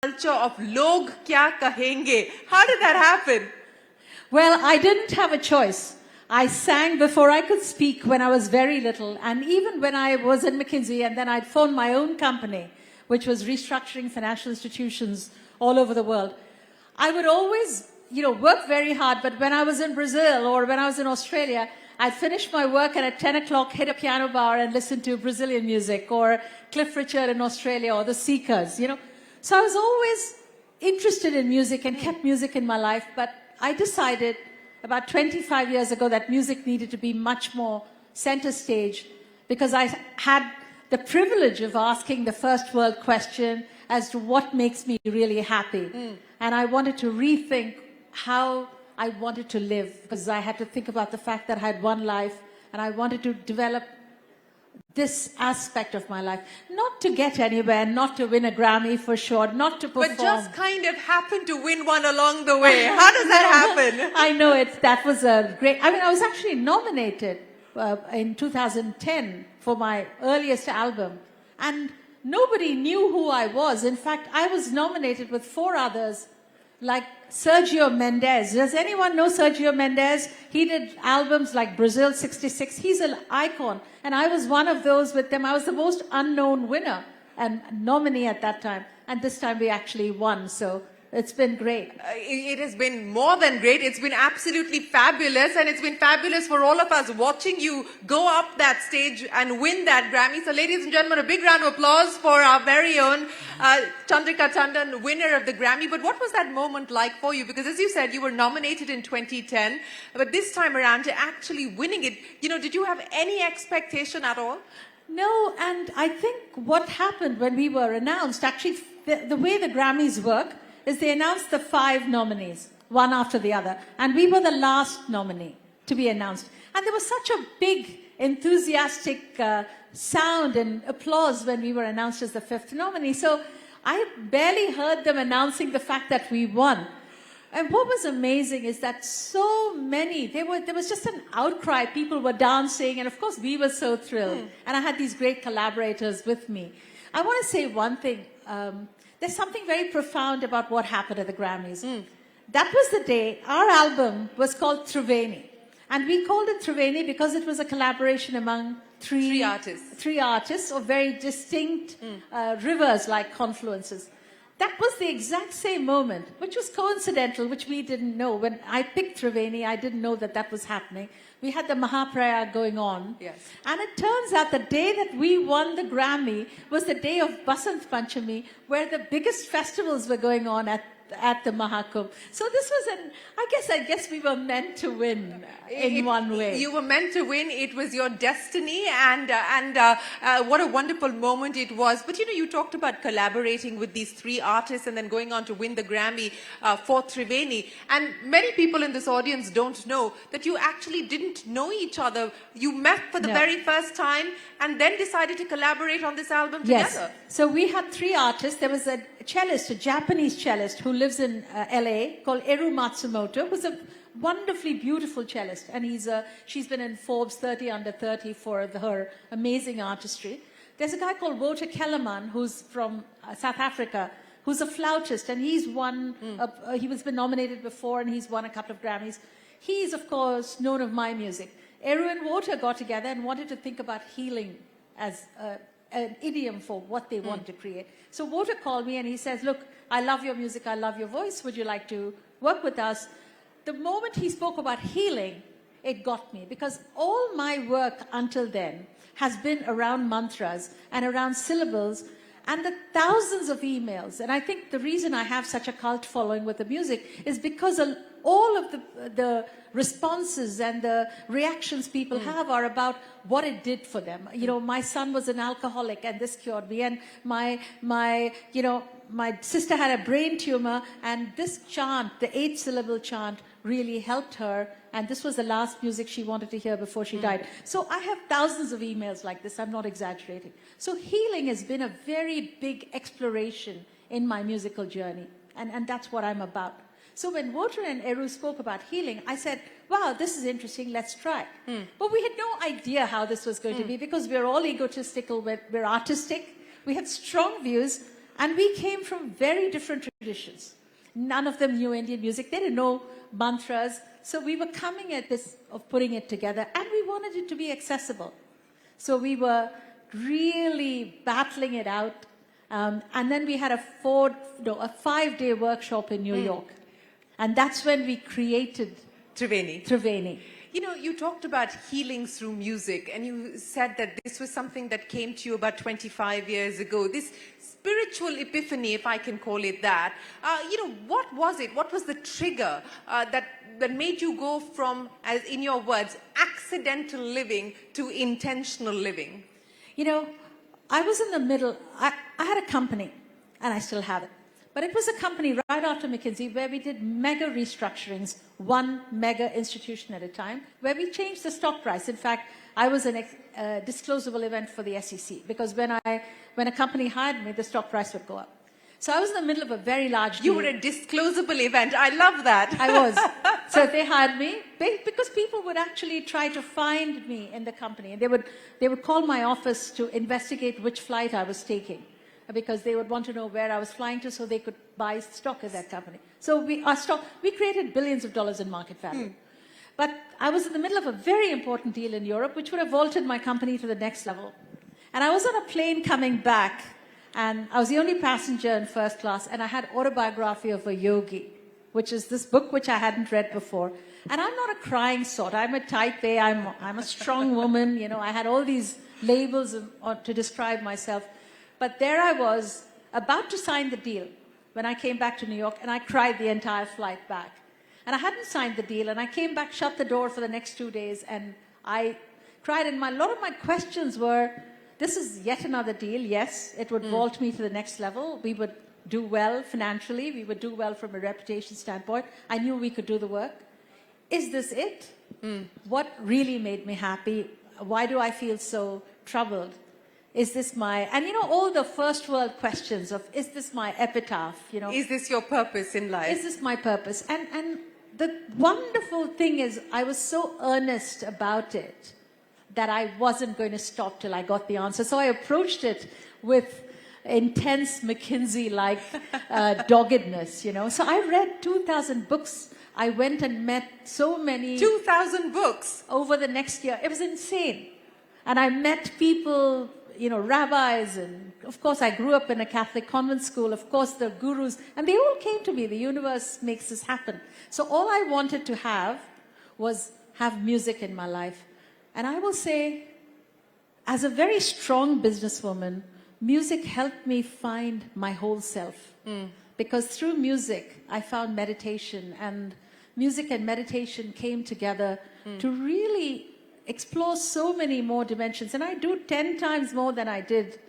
culture of log kya kahenge. How did that happen? Well, I didn't have a choice. I sang before I could speak when I was very little. And even when I was in McKinsey, and then I'd phoned my own company, which was restructuring financial institutions all over the world, I would always, work very hard. But when I was in Brazil or when I was in Australia, I'd finish my work and at 10 o'clock hit a piano bar and listen to Brazilian music or Cliff Richard in Australia or the Seekers, So I was always interested in music and kept music in my life. But I decided about 25 years ago that music needed to be much more center stage because I had the privilege of asking the first world question as to what makes me really happy. And I wanted to rethink how I wanted to live because I had to think about the fact that I had one life and I wanted to develop this aspect of my life. Not to get anywhere, not to win a Grammy for sure, not to perform. But just kind of happened to win one along the way. How does that happen? I know that was a great, I was actually nominated in 2010 for my earliest album. And nobody knew who I was. In fact, I was nominated with 4 others like Sergio Mendes. Does anyone know Sergio Mendes? He did albums like Brazil 66. He's an icon. And I was one of those with them. I was the most unknown winner and nominee at that time. And this time we actually won. So it's been great. It has been more than great. It's been absolutely fabulous. And it's been fabulous for all of us watching you go up that stage and win that Grammy. So ladies and gentlemen, a big round of applause for our very own Chandrika Tandon, winner of the Grammy. But what was that moment like for you? Because as you said, you were nominated in 2010. But this time around, to actually winning it, did you have any expectation at all? No, and I think what happened when we were announced, actually, the way the Grammys work, is they announced the 5 nominees, one after the other. And we were the last nominee to be announced. And there was such a big, enthusiastic sound and applause when we were announced as the 5th nominee. So I barely heard them announcing the fact that we won. And what was amazing is that so many, there was just an outcry. People were dancing. And of course, we were so thrilled. And I had these great collaborators with me. I want to say one thing. There's something very profound about what happened at the Grammys. That was the day our album was called Triveni. And we called it Triveni because it was a collaboration among three artists of very distinct rivers-like confluences. That was the exact same moment, which was coincidental, which we didn't know. When I picked Triveni, I didn't know that was happening. We had the Mahaprayag going on. Yes. And it turns out the day that we won the Grammy was the day of Basant Panchami, where the biggest festivals were going on at the Mahakumbh. So this was I guess we were meant to win in one way. You were meant to win. It was your destiny, and what a wonderful moment it was. But you talked about collaborating with these 3 artists and then going on to win the Grammy for Triveni. And many people in this audience don't know that you actually didn't know each other. You met for the very first time and then decided to collaborate on this album together. Yes. So we had 3 artists. There was a cellist, a Japanese cellist who lives in LA called Eru Matsumoto, who's a wonderfully beautiful cellist. And she's been in Forbes 30 under 30 for her amazing artistry. There's a guy called Wouter Kellerman, who's from South Africa, who's a flautist. And he's won, he was been nominated before and he's won a couple of Grammys. He's, of course, known of my music. Eru and Wouter got together and wanted to think about healing as an idiom for what they want to create. So Wouter called me and he says, look, I love your music, I love your voice, would you like to work with us? The moment he spoke about healing, it got me because all my work until then has been around mantras and around syllables and the thousands of emails. And I think the reason I have such a cult following with the music is because all of the responses and the reactions people have are about what it did for them. My son was an alcoholic and this cured me. And my sister had a brain tumor and this chant, the 8-syllable chant, really helped her. And this was the last music she wanted to hear before she died. So I have thousands of emails like this. I'm not exaggerating. So healing has been a very big exploration in my musical journey. And that's what I'm about. So when Wouter and Eru spoke about healing, I said, wow, this is interesting, let's try. But we had no idea how this was going to be because we're all egotistical, we're artistic, we had strong views, And we came from very different traditions. None of them knew Indian music. They didn't know mantras. So we were coming at this of putting it together, and we wanted it to be accessible. So we were really battling it out. And then we had a 5-day workshop in New York. And that's when we created Triveni. You know, you talked about healing through music, and you said that this was something that came to you about 25 years ago. This spiritual epiphany, if I can call it that. What was it? What was the trigger that made you go from, as in your words, accidental living to intentional living? You know, I was in the middle. I had a company, and I still have it. But it was a company right after McKinsey where we did mega restructurings, one mega institution at a time, where we changed the stock price. In fact, I was a disclosable event for the SEC, because when a company hired me, the stock price would go up. So I was in the middle of a very large deal. You were a disclosable event. I love that. I was. So they hired me because people would actually try to find me in the company, and they would call my office to investigate which flight I was taking, because they would want to know where I was flying to so they could buy stock of that company. So we created billions of dollars in market value. But I was in the middle of a very important deal in Europe, which would have vaulted my company to the next level. And I was on a plane coming back, and I was the only passenger in first class, and I had Autobiography of a Yogi, which is this book which I hadn't read before. And I'm not a crying sort. I'm a type A. I'm a strong woman. You know, I had all these labels to describe myself. But there I was, about to sign the deal when I came back to New York, and I cried the entire flight back. And I hadn't signed the deal, and I came back, shut the door for the next 2 days, and I cried. And a lot of my questions were, this is yet another deal. Yes, it would vault me to the next level. We would do well financially. We would do well from a reputation standpoint. I knew we could do the work. Is this it? What really made me happy? Why do I feel so troubled? Is this and all the first world questions of, is this my epitaph? Is this your purpose in life? Is this my purpose? And the wonderful thing is, I was so earnest about it that I wasn't going to stop till I got the answer. So I approached it with intense McKinsey-like doggedness, So I read 2,000 books. I went and met so many... 2,000 books? Over the next year. It was insane. And I met people, rabbis, and of course I grew up in a Catholic convent school, of course the gurus, and they all came to me. The universe makes this happen. So all I wanted to have was have music in my life. And I will say, as a very strong businesswoman, music helped me find my whole self. Because through music, I found meditation, and music and meditation came together to really explore so many more dimensions. And I do 10 times more than I did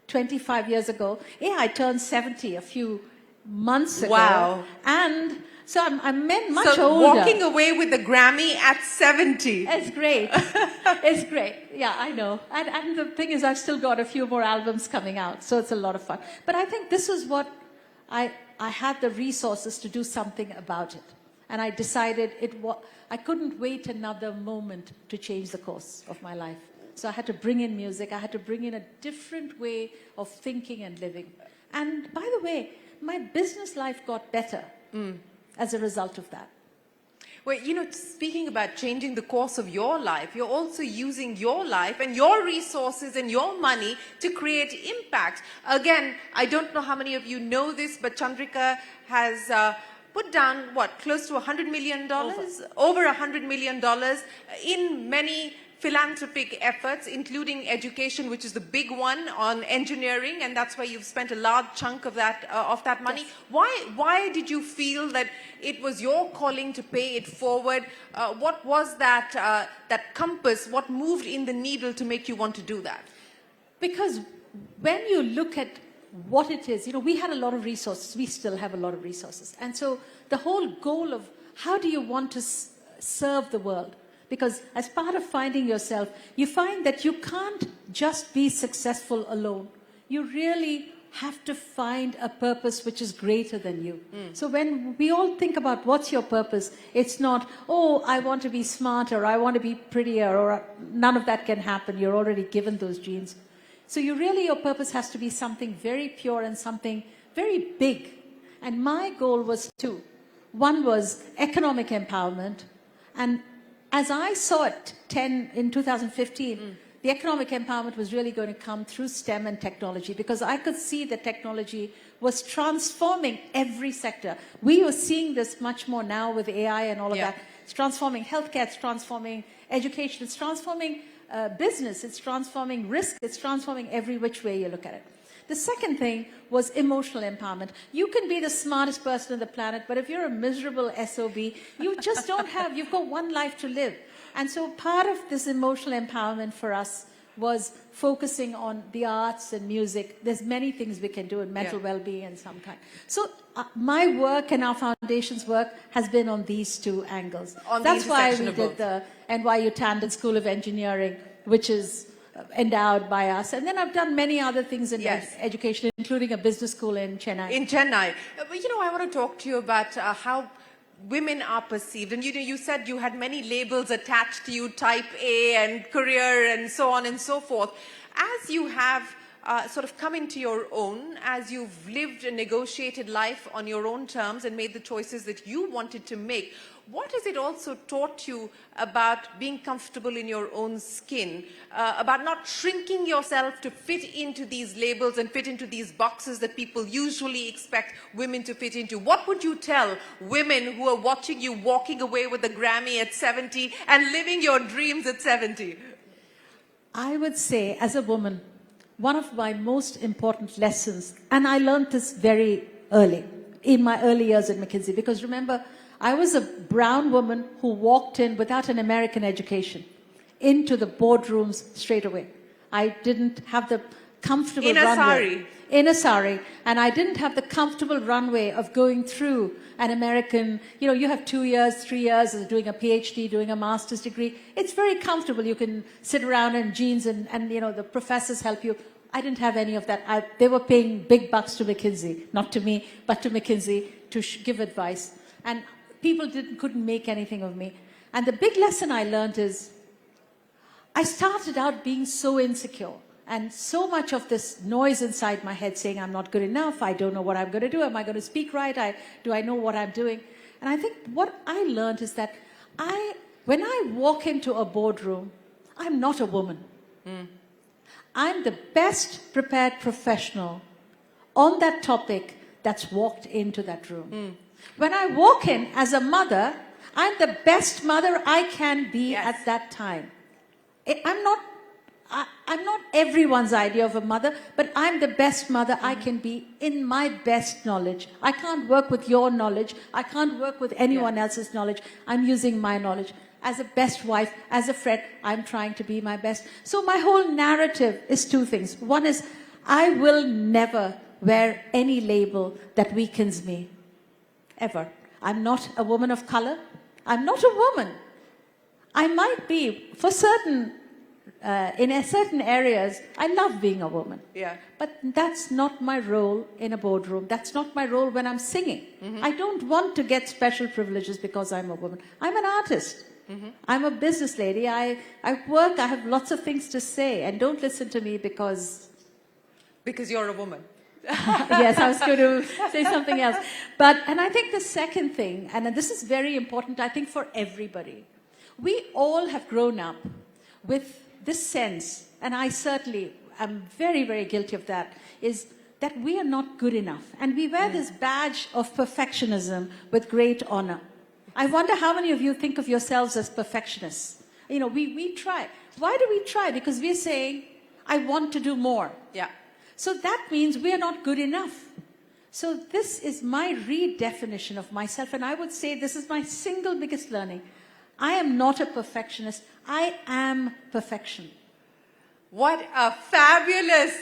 25 years ago. Yeah, I turned 70 a few months ago. Wow. And so I'm much older. Walking away with the Grammy at 70. It's great. It's great. Yeah, I know. And the thing is, I've still got a few more albums coming out, so it's a lot of fun. But I think this is what I had the resources to do something about it. And I decided I couldn't wait another moment to change the course of my life. So I had to bring in music. I had to bring in a different way of thinking and living. And by the way, my business life got better as a result of that. Well, speaking about changing the course of your life, you're also using your life and your resources and your money to create impact. Again, I don't know how many of you know this, but Chandrika has put down, close to $100 million? Over $100 million in many philanthropic efforts, including education, which is the big one, on engineering, and that's where you've spent a large chunk of that money. Yes. Why did you feel that it was your calling to pay it forward? What was that compass? What moved in the needle to make you want to do that? Because when you look at what it is, we had a lot of resources. We still have a lot of resources. And so the whole goal of how do you want to serve the world? Because as part of finding yourself, you find that you can't just be successful alone. You really have to find a purpose which is greater than you. So when we all think about what's your purpose, it's not, oh, I want to be smarter, I want to be prettier, or none of that can happen. You're already given those genes. So your purpose has to be something very pure and something very big. And my goal was two. One was economic empowerment. And as I saw it in 2015, the economic empowerment was really going to come through STEM and technology, because I could see that technology was transforming every sector. We are seeing this much more now with AI and all of that. It's transforming healthcare, it's transforming education, it's transforming business, it's transforming risk, it's transforming every which way you look at it. The second thing was emotional empowerment. You can be the smartest person on the planet, but if you're a miserable SOB, you just don't have, you've got one life to live. And so part of this emotional empowerment for us was focusing on the arts and music. There's many things we can do in mental well-being and some kind. So my work and our foundation's work has been on these two angles. That's why we did the NYU Tandon School of Engineering, which is endowed by us. And then I've done many other things in education, including a business school in Chennai. In Chennai. But, you know, I want to talk to you about how women are perceived. And, you know, you said you had many labels attached to you, type A and career and so on and so forth. As you have sort of come into your own, as you've lived a negotiated life on your own terms and made the choices that you wanted to make, what has it also taught you about being comfortable in your own skin, about not shrinking yourself to fit into these labels and fit into these boxes that people usually expect women to fit into? What would you tell women who are watching you walking away with a Grammy at 70 and living your dreams at 70? I would say, as a woman, one of my most important lessons, and I learned this very early, in my early years at McKinsey, because remember, I was a brown woman who walked in without an American education into the boardrooms straight away. I didn't have the comfortable runway. Sari. In a sari. And I didn't have the comfortable runway of going through an American, you know, you have 2 years, 3 years of doing a PhD, doing a master's degree. It's very comfortable. You can sit around in jeans and you know, the professors help you. I didn't have any of that. They were paying big bucks to McKinsey, not to me, but to McKinsey to give advice. And people couldn't make anything of me. And the big lesson I learned is, I started out being so insecure and so much of this noise inside my head saying, I'm not good enough, I don't know what I'm going to do, am I going to speak right, do I know what I'm doing? And I think what I learned is that when I walk into a boardroom, I'm not a woman. I'm the best prepared professional on that topic that's walked into that room. When I walk in as a mother, I'm the best mother I can be at that time. I'm not everyone's idea of a mother, but I'm the best mother I can be in my best knowledge. I can't work with your knowledge. I can't work with anyone else's knowledge. I'm using my knowledge. As a best wife, as a friend, I'm trying to be my best. So my whole narrative is two things. One is, I will never wear any label that weakens me. Ever. I'm not a woman of color. I'm not a woman. I might be, for certain, in certain areas, I love being a woman. But that's not my role in a boardroom. That's not my role when I'm singing. I don't want to get special privileges because I'm a woman. I'm an artist. I'm a business lady. I work, I have lots of things to say, and don't listen to me because you're a woman. Yes, I was going to say something else. And I think the second thing, and this is very important, I think for everybody, we all have grown up with this sense, and I certainly am very, very guilty of that, is that we are not good enough. And we wear this badge of perfectionism with great honor. I wonder how many of you think of yourselves as perfectionists. You know, we try. Why do we try? Because we're saying, I want to do more. So that means we are not good enough. So this is my redefinition of myself, and I would say this is my single biggest learning. I am not a perfectionist. I am perfection. What a fabulous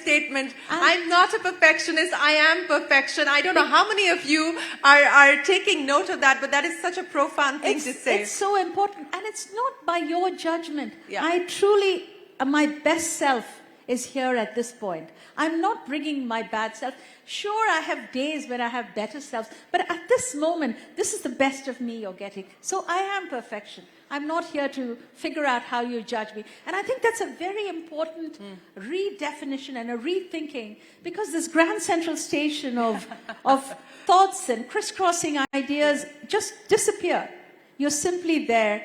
statement. I'm not a perfectionist. I am perfection. I don't know how many of you are taking note of that, but that is such a profound thing to say. It's so important, and it's not by your judgment. I truly, my best self is here at this point. I'm not bringing my bad self. Sure, I have days when I have better selves, but at this moment, this is the best of me you're getting. So I am perfection. I'm not here to figure out how you judge me. And I think that's a very important redefinition and a rethinking, because this grand central station of thoughts and crisscrossing ideas just disappear. You're simply there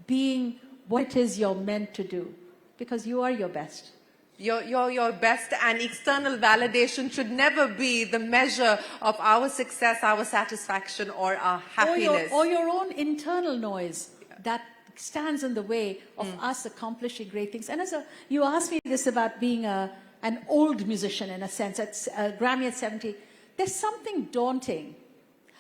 being what it is you're meant to do, because you are your best. Your best, and external validation should never be the measure of our success, our satisfaction, or our happiness. Or your own internal noise that stands in the way of us accomplishing great things. And you asked me this about being an old musician, in a sense, at Grammy at 70. There's something daunting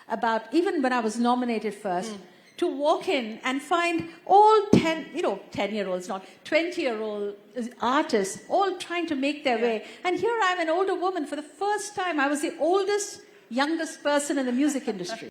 about, even when I was nominated first, to walk in and find all 10-year-olds, not 20-year-old artists, all trying to make their way. And here I'm an older woman. For the first time, I was the oldest, youngest person in the music industry.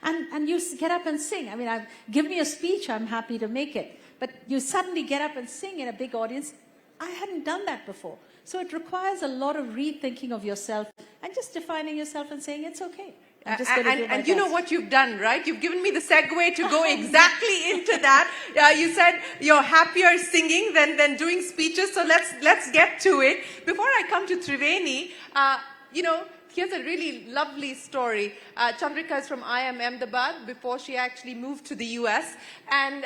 And you get up and sing. I mean, give me a speech, I'm happy to make it. But you suddenly get up and sing in a big audience. I hadn't done that before. So it requires a lot of rethinking of yourself and just defining yourself and saying, it's okay. And you know what you've done, right? You've given me the segue to go exactly into that. You said you're happier singing than doing speeches, so let's get to it. Before I come to Triveni, here's a really lovely story. Chandrika is from IIM Ahmedabad before she actually moved to the US, and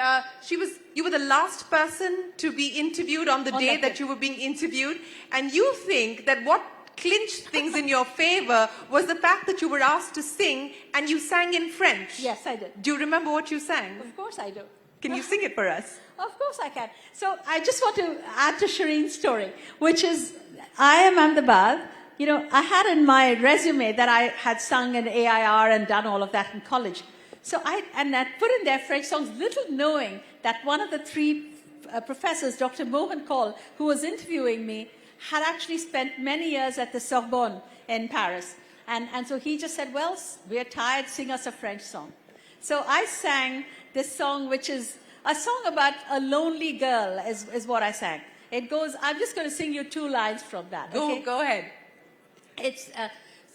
you were the last person to be interviewed on the day that you were being interviewed, and you think that what clinched things in your favor was the fact that you were asked to sing, and you sang in French. Yes, I did. Do you remember what you sang? Of course I do. Can you sing it for us? Of course I can. So I just want to add to Shireen's story, which is, IIM Ahmedabad, I had in my resume that I had sung in AIR and done all of that in college. So I put in there French songs, little knowing that one of the three professors, Dr. Mohan Kaul, who was interviewing me, had actually spent many years at the Sorbonne in Paris. And so he just said, well, we're tired, sing us a French song. So I sang this song, which is a song about a lonely girl, is what I sang. It goes, I'm just going to sing you 2 lines from that. Okay? Go ahead. It's,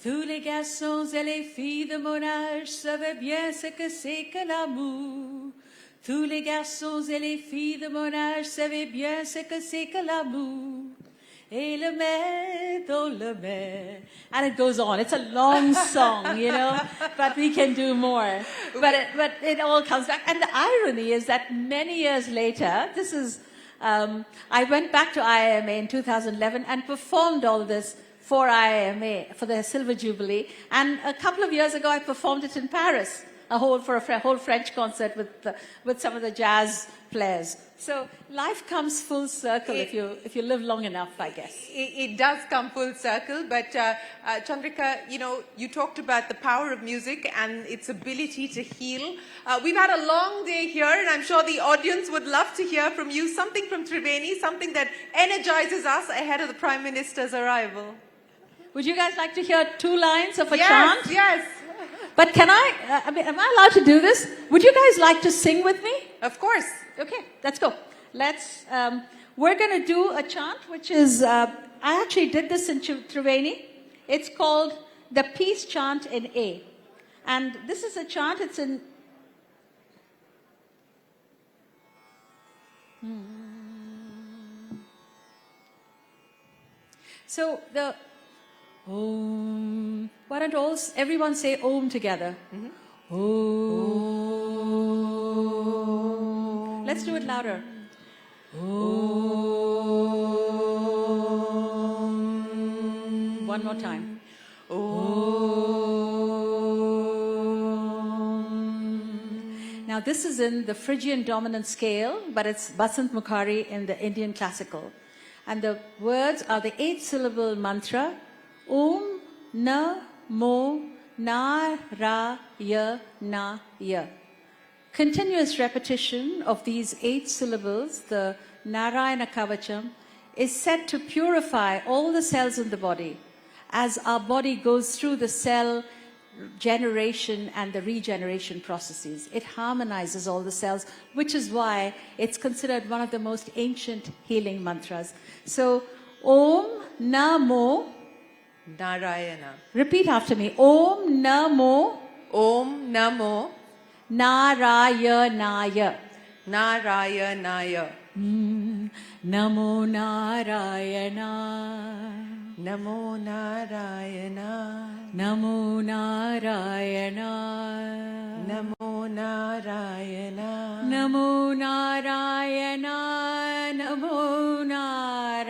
tous les garçons et les filles de mon âge savaient bien ce que c'est que l'amour. Tous les garçons et les filles de mon âge savaient bien ce que c'est que l'amour. Et le mer dans le mer. And it goes on. It's a long song, but we can do more. But it all comes back. And the irony is that many years later, this is, I went back to IIMA in 2011 and performed all this for IIMA, for the Silver Jubilee. And a couple of years ago, I performed it in Paris, a whole French concert with some of the jazz players. So life comes full circle if you live long enough, I guess. It does come full circle, but Chandrika, you talked about the power of music and its ability to heal. We've had a long day here, and I'm sure the audience would love to hear from you something from Triveni, something that energizes us ahead of the Prime Minister's arrival. Would you guys like to hear 2 lines of a chant? Yes. But am I allowed to do this? Would you guys like to sing with me? Of course. Okay, let's go. We're going to do a chant, which is, I actually did this in Triveni. It's called the Peace Chant in A. And this is a chant, it's in... So the... Om. Why don't everyone say Om together? Om. Let's do it louder. Om. One more time. Om. Now this is in the Phrygian dominant scale, but it's Basant Mukhari in the Indian classical. And the words are the 8-syllable mantra, Om Na Mo Na Ra Ya Na Ya. Continuous repetition of these 8 syllables, the Narayana Kavacham, is said to purify all the cells in the body as our body goes through the cell generation and the regeneration processes. It harmonizes all the cells, which is why it's considered one of the most ancient healing mantras. So, Om Namo. Narayana. Repeat after me. Om Namo Om Namo Narayanaya. Narayanaya. Namo Narayana. Namo Narayana. Namo Narayana. Namo Narayana. Namo Narayana. Namo Narayana.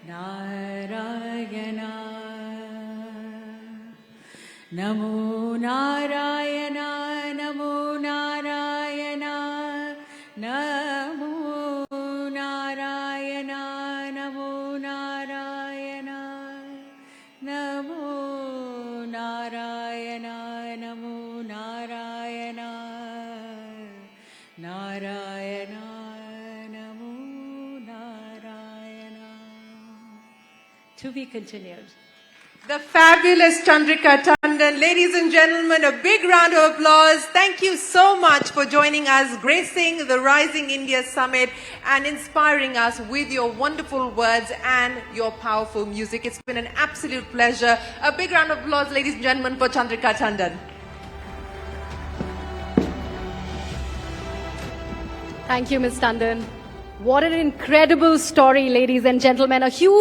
Narayana. Namo Narayana. Namo Narayana. Namo Narayana. Namo Narayana. Namo Narayana. Namo Narayana. Narayana. Namo Narayana. To be continued. The fabulous Chandrika Tandon. Ladies and gentlemen, a big round of applause. Thank you so much for joining us, gracing the Rising India Summit and inspiring us with your wonderful words and your powerful music. It's been an absolute pleasure. A big round of applause, ladies and gentlemen, for Chandrika Tandon. Thank you, Ms. Tandon. What an incredible story, ladies and gentlemen. A huge